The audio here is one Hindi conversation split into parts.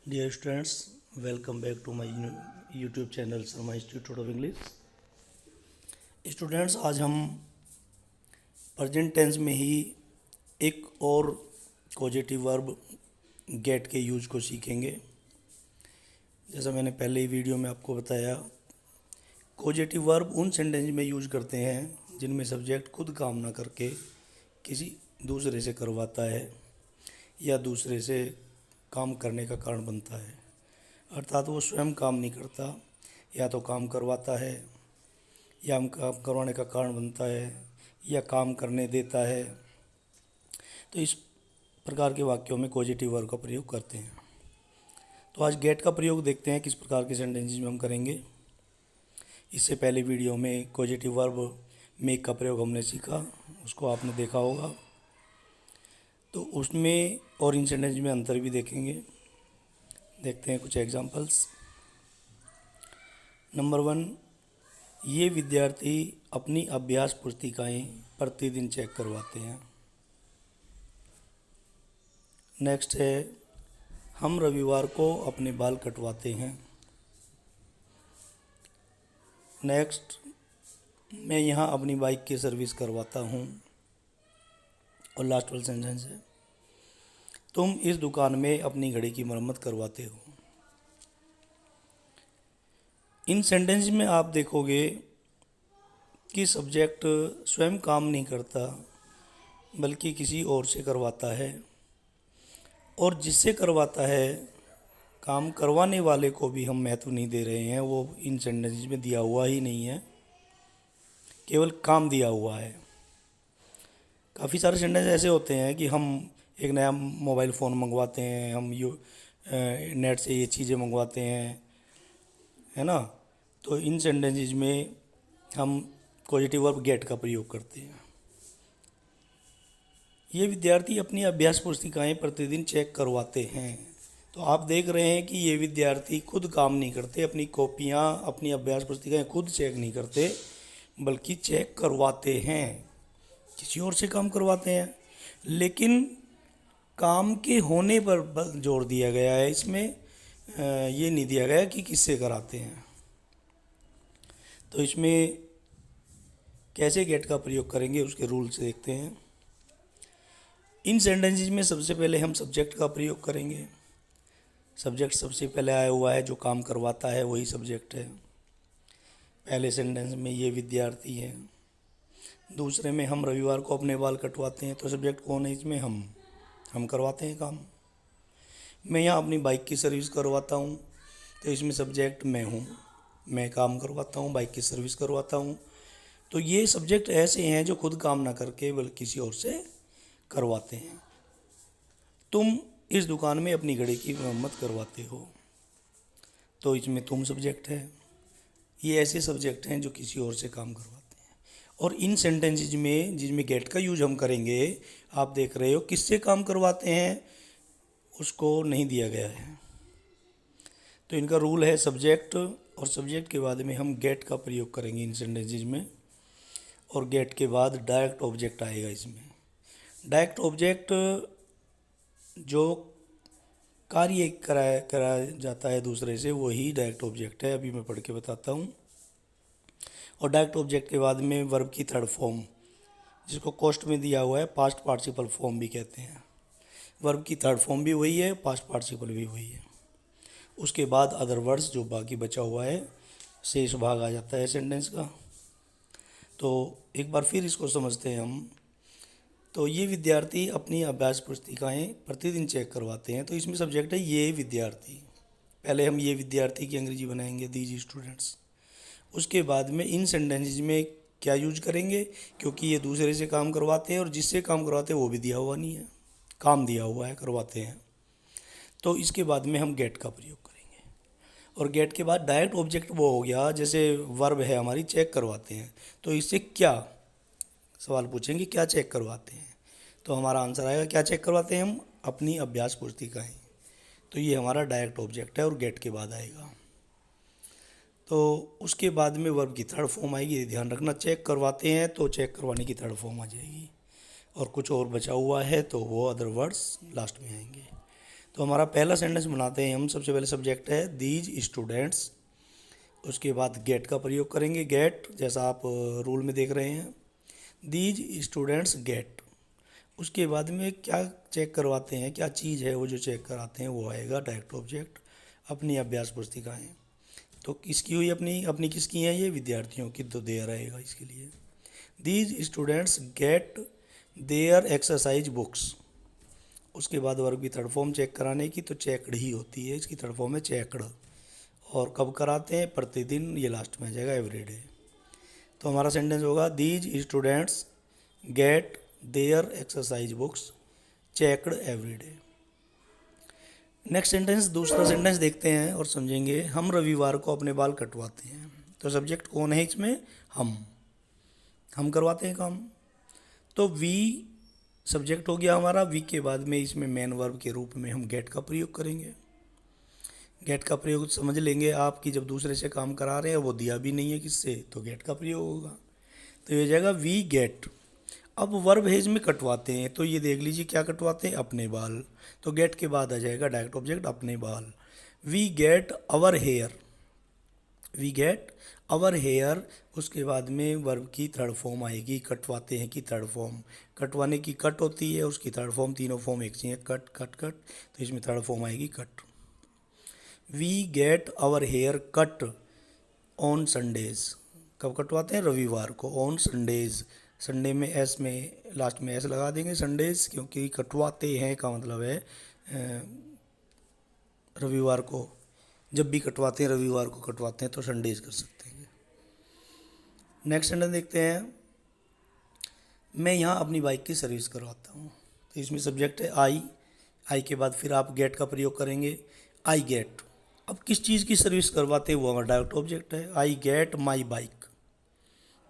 Dear students, welcome back to my YouTube channel Sarma Institute of English। Students, आज हम प्रेजेंट टेंस में ही एक और पॉजिटिव वर्ब गेट के यूज को सीखेंगे। जैसा मैंने पहले ही वीडियो में आपको बताया, पॉजिटिव वर्ब उन सेंटेंस में यूज करते हैं जिनमें सब्जेक्ट खुद काम ना करके किसी दूसरे से करवाता है या दूसरे से काम करने का कारण बनता है। अर्थात वो स्वयं काम नहीं करता, या तो काम करवाता है, या हम काम करवाने का कारण बनता है, या काम करने देता है। तो इस प्रकार के वाक्यों में पॉजिटिव वर्ब का प्रयोग करते हैं। तो आज गेट का प्रयोग देखते हैं किस प्रकार के सेंटेंसेस में हम करेंगे। इससे पहले वीडियो में पॉजिटिव वर्ब मेक का प्रयोग हमने सीखा, उसको आपने देखा होगा। तो उसमें और इन सेंटेंस में अंतर भी देखेंगे। देखते हैं कुछ एग्जांपल्स। नंबर 1, ये विद्यार्थी अपनी अभ्यास पुस्तिकाएं प्रतिदिन चेक करवाते हैं। नेक्स्ट है, हम रविवार को अपने बाल कटवाते हैं। नेक्स्ट, मैं यहाँ अपनी बाइक की सर्विस करवाता हूँ। और लास्ट वाला सेंटेंस है, तुम इस दुकान में अपनी घड़ी की मरम्मत करवाते हो। इन सेंटेंस में आप देखोगे कि सब्जेक्ट स्वयं काम नहीं करता बल्कि किसी और से करवाता है, और जिससे करवाता है काम करवाने वाले को भी हम महत्व नहीं दे रहे हैं। वो इन सेंटेंस में दिया हुआ ही नहीं है, केवल काम दिया हुआ है। काफ़ी सारे सेंटेंस ऐसे होते हैं कि हम एक नया मोबाइल फ़ोन मंगवाते हैं, हम नेट से ये चीज़ें मंगवाते हैं, है ना। तो इन सेंटेंसेस में हम पॉजिटिव वर्ब गेट का प्रयोग करते हैं। ये विद्यार्थी अपनी अभ्यास पुस्तिकाएं प्रतिदिन चेक करवाते हैं। तो आप देख रहे हैं कि ये विद्यार्थी खुद काम नहीं करते, अपनी कॉपियाँ, अपनी अभ्यास पुस्तिकाएं खुद चेक नहीं करते बल्कि चेक करवाते हैं, किसी और से काम करवाते हैं। लेकिन काम के होने पर जोर दिया गया है, इसमें ये नहीं दिया गया कि किससे कराते हैं। तो इसमें कैसे गेट का प्रयोग करेंगे उसके रूल्स देखते हैं। इन सेंटेंसेस में सबसे पहले हम सब्जेक्ट का प्रयोग करेंगे। सब्जेक्ट सबसे पहले आया हुआ है, जो काम करवाता है वही सब्जेक्ट है। पहले सेंटेंस में ये विद्यार्थी है। दूसरे में हम रविवार को अपने बाल कटवाते हैं, तो सब्जेक्ट कौन है इसमें? हम करवाते हैं काम। मैं यहाँ अपनी बाइक की सर्विस करवाता हूँ, तो इसमें सब्जेक्ट मैं हूँ, मैं काम करवाता हूँ, बाइक की सर्विस करवाता हूँ। तो ये सब्जेक्ट ऐसे हैं जो खुद काम ना करके बल्कि किसी और से करवाते हैं। तुम इस दुकान में अपनी घड़ी की मरम्मत करवाते हो, तो इसमें तुम सब्जेक्ट है। ये ऐसे सब्जेक्ट हैं जो किसी और से काम करवाते हैं। और इन सेंटेंसेज में जिसमें गेट का यूज हम करेंगे, आप देख रहे हो किससे काम करवाते हैं उसको नहीं दिया गया है। तो इनका रूल है सब्जेक्ट, और सब्जेक्ट के बाद में हम गेट का प्रयोग करेंगे इन सेंटेंसेज में। और गेट के बाद डायरेक्ट ऑब्जेक्ट आएगा इसमें। डायरेक्ट ऑब्जेक्ट जो कार्य कराया जाता है दूसरे से, वही डायरेक्ट ऑब्जेक्ट है। अभी मैं पढ़ के बताता हूँ। और डायरेक्ट ऑब्जेक्ट के बाद में वर्ब की थर्ड फॉर्म, जिसको कोष्ट में दिया हुआ है पास्ट पार्टिसिपल फॉर्म भी कहते हैं। वर्ब की थर्ड फॉर्म भी वही है, पास्ट पार्टिसिपल भी वही है। उसके बाद अदर वर्ड्स, जो बाकी बचा हुआ है, शेष भाग आ जाता है सेंटेंस का। तो एक बार फिर इसको समझते हैं हम। तो ये विद्यार्थी अपनी अभ्यास पुस्तिकाएं प्रतिदिन चेक करवाते हैं, तो इसमें सब्जेक्ट है ये विद्यार्थी। पहले हम ये विद्यार्थी की अंग्रेजी बनाएंगे, दीज स्टूडेंट्स। उसके बाद में इन सेंटेंसेस में क्या यूज करेंगे, क्योंकि ये दूसरे से काम करवाते हैं और जिससे काम करवाते हैं वो भी दिया हुआ नहीं है, काम दिया हुआ है, करवाते हैं। तो इसके बाद में हम गेट का प्रयोग करेंगे। और गेट के बाद डायरेक्ट ऑब्जेक्ट वो हो गया, जैसे वर्ब है हमारी चेक करवाते हैं, तो इससे क्या सवाल पूछेंगे, क्या चेक करवाते हैं। तो हमारा आंसर आएगा क्या चेक करवाते हैं हम? अपनी अभ्यास पुस्तिकाएं। तो ये हमारा डायरेक्ट ऑब्जेक्ट है और गेट के बाद आएगा। तो उसके बाद में वर्ब की थर्ड फॉर्म आएगी, ध्यान रखना। चेक करवाते हैं तो चेक करवाने की थर्ड फॉर्म आ जाएगी, और कुछ और बचा हुआ है तो वो अदर वर्ड्स लास्ट में आएंगे। तो हमारा पहला सेंटेंस बनाते हैं हम। सबसे पहले सब्जेक्ट है दीज स्टूडेंट्स, उसके बाद गेट का प्रयोग करेंगे। गेट जैसा आप रूल में देख रहे हैं, दीज स्टूडेंट्स गेट। उसके बाद में क्या चेक करवाते हैं, क्या चीज़ है वो जो चेक कराते हैं, वो आएगा डायरेक्ट ऑब्जेक्ट, अपनी अभ्यास पुस्तिकाएँ। तो किसकी हुई अपनी अपनी किसकी हैं ये, विद्यार्थियों की, तो देयर रहेगा इसके लिए। These students get their exercise books. उसके बाद वर्ग की थर्ड फॉर्म चेक कराने की, तो चेकड ही होती है, इसकी थर्ड फॉर्म है चेकड। और कब कराते हैं, प्रतिदिन, ये लास्ट में आ जाएगा एवरीडे। तो हमारा सेंटेंस होगा these students get their exercise books checked everyday. Next sentence, दूसरा सेंटेंस देखते हैं और समझेंगे। हम रविवार को अपने बाल कटवाते हैं। तो सब्जेक्ट कौन है इसमें, हम करवाते हैं काम। तो वी सब्जेक्ट हो गया हमारा। वी के बाद में इसमें मेन वर्ब के रूप में हम गेट का प्रयोग करेंगे। गेट का प्रयोग समझ लेंगे आप कि जब दूसरे से काम करा रहे हैं, वो दिया भी नहीं है किससे, तो गेट का प्रयोग होगा। तो ये हो जाएगा वी गेट। अब वर्ब है इसमें कटवाते हैं, तो ये देख लीजिए क्या कटवाते हैं, अपने बाल। तो गेट के बाद आ जाएगा डायरेक्ट ऑब्जेक्ट अपने बाल। We get our hair, we get our hair. उसके बाद में वर्ब की थर्ड फॉर्म आएगी, कटवाते हैं की थर्ड फॉर्म। कटवाने की कट होती है, उसकी थर्ड फॉर्म, तीनों फॉर्म एक चाहिए, कट कट कट, तो इसमें थर्ड फॉर्म आएगी cut. We get our hair cut on Sundays. कब कटवाते हैं, रविवार को। ऑन संडेज, संडे में एस में लास्ट में एस लगा देंगे, संडेज, क्योंकि कटवाते हैं का मतलब है रविवार को। जब भी कटवाते हैं, रविवार को कटवाते हैं, तो संडेज कर सकते हैं। नेक्स्ट सेंटेंस देखते हैं। मैं यहाँ अपनी बाइक की सर्विस करवाता हूँ। तो इसमें सब्जेक्ट है आई के बाद फिर आप गेट का प्रयोग करेंगे, आई गेट। अब किस चीज़ की सर्विस करवाते हैं, वो हमारा डायरेक्ट ऑब्जेक्ट है। I get my bike,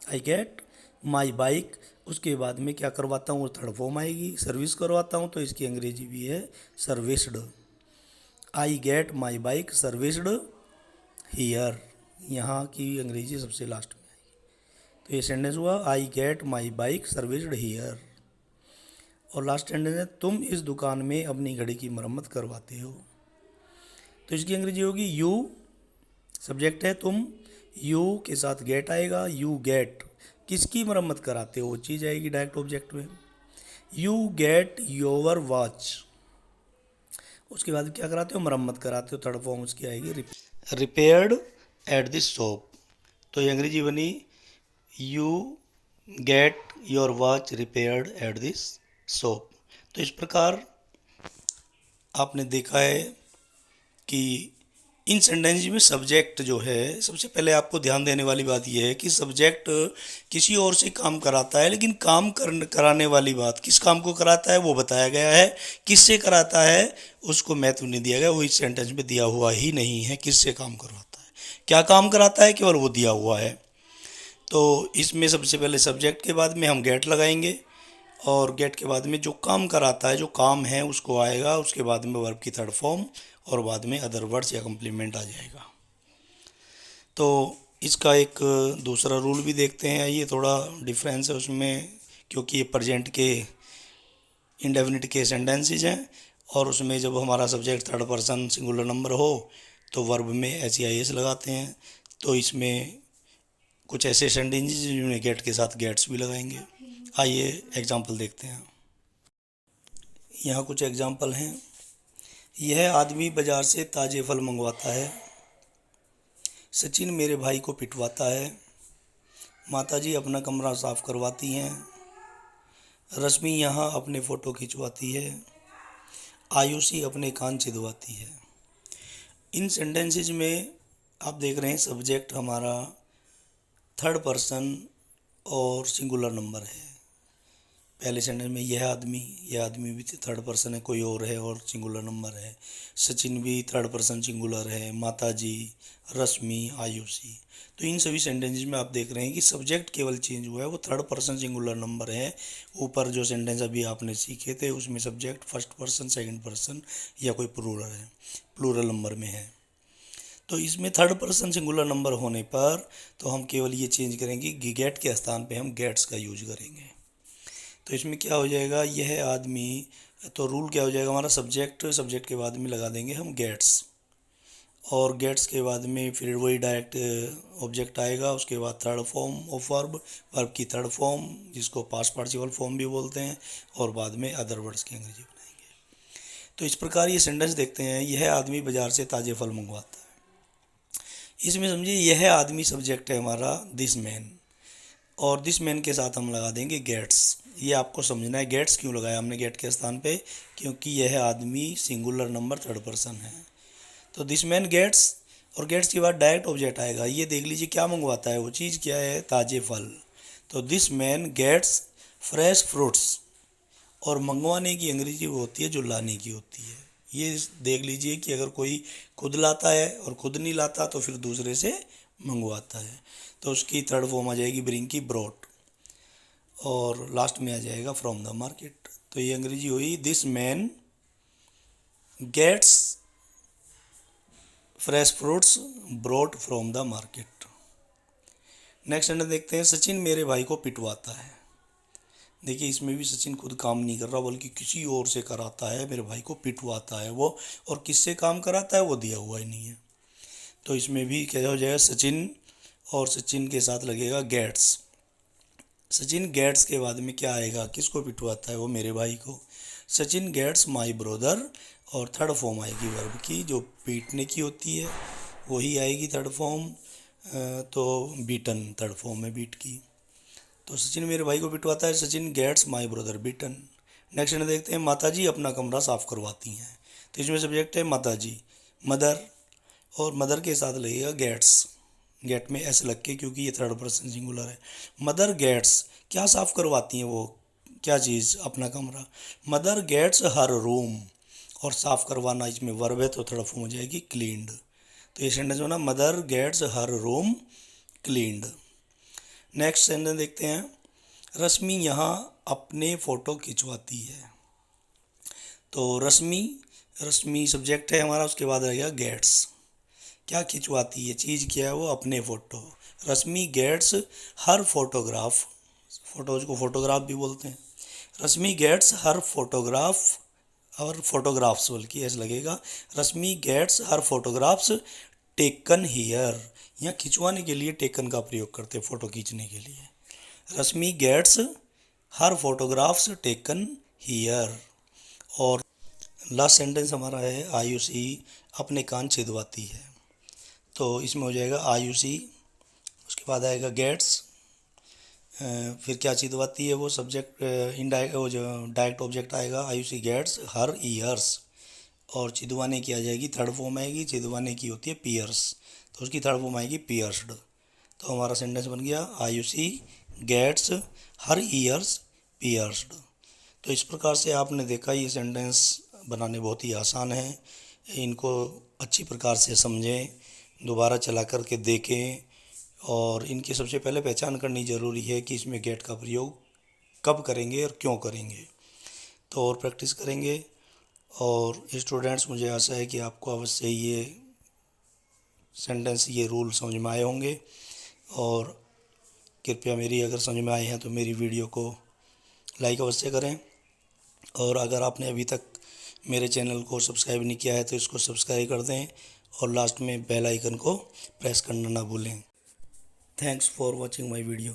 I get my bike. उसके बाद में क्या करवाता हूँ, वो थर्ड फॉर्म आएगी, सर्विस करवाता हूँ, तो इसकी अंग्रेजी भी है serviced. I get my bike serviced here, यहाँ की अंग्रेजी सबसे लास्ट में आएगी। तो ये सेंटेंस हुआ I get my bike serviced here. और लास्ट सेंटेंस है तुम इस दुकान में अपनी घड़ी की मरम्मत करवाते हो। तो इसकी अंग्रेजी होगी यू, सब्जेक्ट है तुम, यू के साथ गेट आएगा। यू गेट, किसकी मरम्मत कराते हो, वो चीज़ आएगी डायरेक्ट ऑब्जेक्ट में। You get your watch. उसके बाद क्या कराते हो, मरम्मत कराते हो, थर्ड फॉर्म उसकी आएगी रिपेयर्ड एट दिस शॉप। तो ये अंग्रेजी बनी you get your watch repaired at this shop. तो इस प्रकार आपने देखा है कि इन सेंटेंस में सब्जेक्ट जो है, सबसे पहले आपको ध्यान देने वाली बात यह है कि सब्जेक्ट किसी और से काम कराता है, लेकिन काम कराने वाली बात, किस काम को कराता है वो बताया गया है, किससे कराता है उसको महत्व नहीं दिया गया, वो इस सेंटेंस में दिया हुआ ही नहीं है। किससे काम करवाता है, क्या काम कराता है, केवल वो दिया हुआ है। तो इसमें सबसे पहले सब्जेक्ट के बाद में हम गेट लगाएंगे, और गेट के बाद में जो काम कराता है, जो काम है, उसको आएगा। उसके बाद में वर्ब की थर्ड फॉर्म, और बाद में अदर वर्ड्स या कम्प्लीमेंट आ जाएगा। तो इसका एक दूसरा रूल भी देखते हैं, ये थोड़ा डिफरेंस है उसमें, क्योंकि ये प्रेजेंट के इंडेफिनिट के सेंटेंसेज हैं, और उसमें जब हमारा subject third person singular number हो तो वर्ब में एस लगाते हैं। तो इसमें कुछ ऐसे सेंटेंसेज जिन्हें गेट के साथ गेट्स भी लगाएंगे। आइए एग्जाम्पल देखते हैं। यहाँ कुछ एग्जाम्पल हैं। यह आदमी बाज़ार से ताज़े फल मंगवाता है। सचिन मेरे भाई को पिटवाता है। माताजी अपना कमरा साफ़ करवाती हैं। रश्मि यहाँ अपने फ़ोटो खिंचवाती है। आयुषी अपने कान छिदवाती है। इन सेंटेंसेज में आप देख रहे हैं सब्जेक्ट हमारा थर्ड पर्सन और सिंगुलर नंबर है। पहले सेंटेंस में यह आदमी भी थर्ड पर्सन है, कोई और है और सिंगुलर नंबर है। सचिन भी थर्ड पर्सन सिंगुलर है, माताजी, रश्मि, आयुषी। तो इन सभी सेंटेंसेस में आप देख रहे हैं कि सब्जेक्ट केवल चेंज हुआ है, वो थर्ड पर्सन सिंगुलर नंबर है। ऊपर जो सेंटेंस अभी आपने सीखे थे उसमें subject first person, second person या कोई प्लूरल है, प्लूरल नंबर में है। तो इसमें थर्ड पर्सन सिंगुलर नंबर होने पर तो हम केवल ये चेंज करेंगे कि गेट के स्थान पे हम गेट्स का यूज करेंगे। तो इसमें क्या हो जाएगा, यह आदमी तो रूल क्या हो जाएगा हमारा, सब्जेक्ट, सब्जेक्ट के बाद में लगा देंगे हम गेट्स, और गेट्स के बाद में फिर वही डायरेक्ट ऑब्जेक्ट आएगा। उसके बाद third form of verb, verb की थर्ड फॉर्म जिसको पास्ट पार्टिसिपल फॉर्म भी बोलते हैं, और बाद में अदर वर्ड्स की अंग्रेजी बनाएंगे। तो इस प्रकार ये सेंटेंस देखते हैं, यह आदमी बाजार से ताज़े फल मंगवाता है। इसमें समझिए यह आदमी सब्जेक्ट है हमारा दिस मैन, और दिस मैन के साथ हम लगा देंगे गेट्स। ये आपको समझना है गेट्स क्यों लगाया हमने गेट के स्थान पे, क्योंकि यह आदमी सिंगुलर नंबर थर्ड पर्सन है। तो दिस मैन गेट्स, और गेट्स के बाद डायरेक्ट ऑब्जेक्ट आएगा। ये देख लीजिए क्या मंगवाता है, वो चीज़ क्या है, ताज़े फल। तो this man gets fresh fruits, और मंगवाने की अंग्रेजी वो होती है जो लाने की होती है। ये देख लीजिए कि अगर कोई खुद लाता है और खुद नहीं लाता तो फिर दूसरे से मंगवाता है, तो उसकी थर्ड फॉर्म आ जाएगी ब्रिंग की ब्रॉट, और लास्ट में आ जाएगा फ्रॉम द मार्केट। तो ये अंग्रेजी हुई this man gets fresh fruits brought from the market. Next sentence देखते हैं, सचिन मेरे भाई को पिटवाता है। देखिए इसमें भी सचिन खुद काम नहीं कर रहा बल्कि किसी और से कराता है, मेरे भाई को पिटवाता है वो, और किससे काम कराता है वो दिया हुआ ही नहीं है। तो इसमें भी क्या हो जाएगा सचिन, और सचिन के साथ लगेगा गेट्स। सचिन गेट्स के बाद में क्या आएगा, किसको पिटवाता है वो, मेरे भाई को। सचिन गेट्स माई ब्रदर, और थर्ड फॉर्म आएगी वर्ब की जो पीटने की होती है वही आएगी थर्ड फॉर्म, तो बीटन थर्ड फॉर्म है बीट की। तो सचिन मेरे भाई को पिटवाता है, Sachin gets my brother beaten. Next देखते हैं, माताजी अपना कमरा साफ करवाती हैं। तो इसमें सब्जेक्ट है माताजी, मदर, और मदर के साथ लगेगा गेट्स, गेट में एस लग के, क्योंकि ये थर्ड पर्सन सिंगुलर है। मदर गेट्स, क्या साफ करवाती हैं वो, क्या चीज़, अपना कमरा। मदर गेट्स हर रूम, और साफ करवाना इसमें वर्ब है तो थर्ड फॉर्म हो जाएगी क्लीन्ड। तो ये सेंटेंस होना मदर गेट्स हर रूम क्लीन्ड। नेक्स्ट सेंटेंस देखते हैं, रश्मि यहाँ अपने फ़ोटो खिंचवाती है। तो रश्मि, रश्मि सब्जेक्ट है हमारा, उसके बाद रहेगा गेट्स, क्या खिंचवाती है, चीज़ क्या है वो, अपने photo. Rashmi gets her photograph, photos को फोटोग्राफ भी बोलते हैं। रश्मि गेट्स हर फोटोग्राफ, और फोटोग्राफ्स बल्कि ऐसा लगेगा, Rashmi gets her photographs taken here, यहाँ खिंचवाने के लिए टेकन का प्रयोग करते हैं, फ़ोटो खींचने के लिए। Rashmi gets her photographs taken here. और लास्ट सेंटेंस हमारा है आयुषी अपने कान छिदवाती है। तो इसमें हो जाएगा आयुषी, उसके बाद आएगा गेट्स, फिर क्या छिदवाती है वो सब्जेक्ट, इनडायरेक्ट वो जो डायरेक्ट ऑब्जेक्ट आएगा, आयुषी गेट्स हर ईयर्स, और छिदवाने की आ जाएगी थर्ड फॉर्म आएगी, छिदवाने की होती है पियर्स, तो उसकी थर्ड फॉर्म आएगी पियर्स्ड। तो हमारा सेंटेंस बन गया आयुषी गेट्स हर ईयर्स पियर्स्ड। तो इस प्रकार से आपने देखा ये सेंटेंस बनाने बहुत ही आसान है, इनको अच्छी प्रकार से समझें, दोबारा चला कर के देखें, और इनकी सबसे पहले पहचान करनी ज़रूरी है कि इसमें गेट का प्रयोग कब करेंगे और क्यों करेंगे। तो और प्रैक्टिस करेंगे, और स्टूडेंट्स मुझे आशा है कि आपको अवश्य ये सेंटेंस, ये रूल समझ में आए होंगे, और कृपया मेरी अगर समझ में आए हैं तो मेरी वीडियो को लाइक अवश्य करें, और अगर आपने अभी तक मेरे चैनल को सब्सक्राइब नहीं किया है तो इसको सब्सक्राइब कर दें, और लास्ट में बेल आइकन को प्रेस करना ना भूलें। Thanks for watching my video.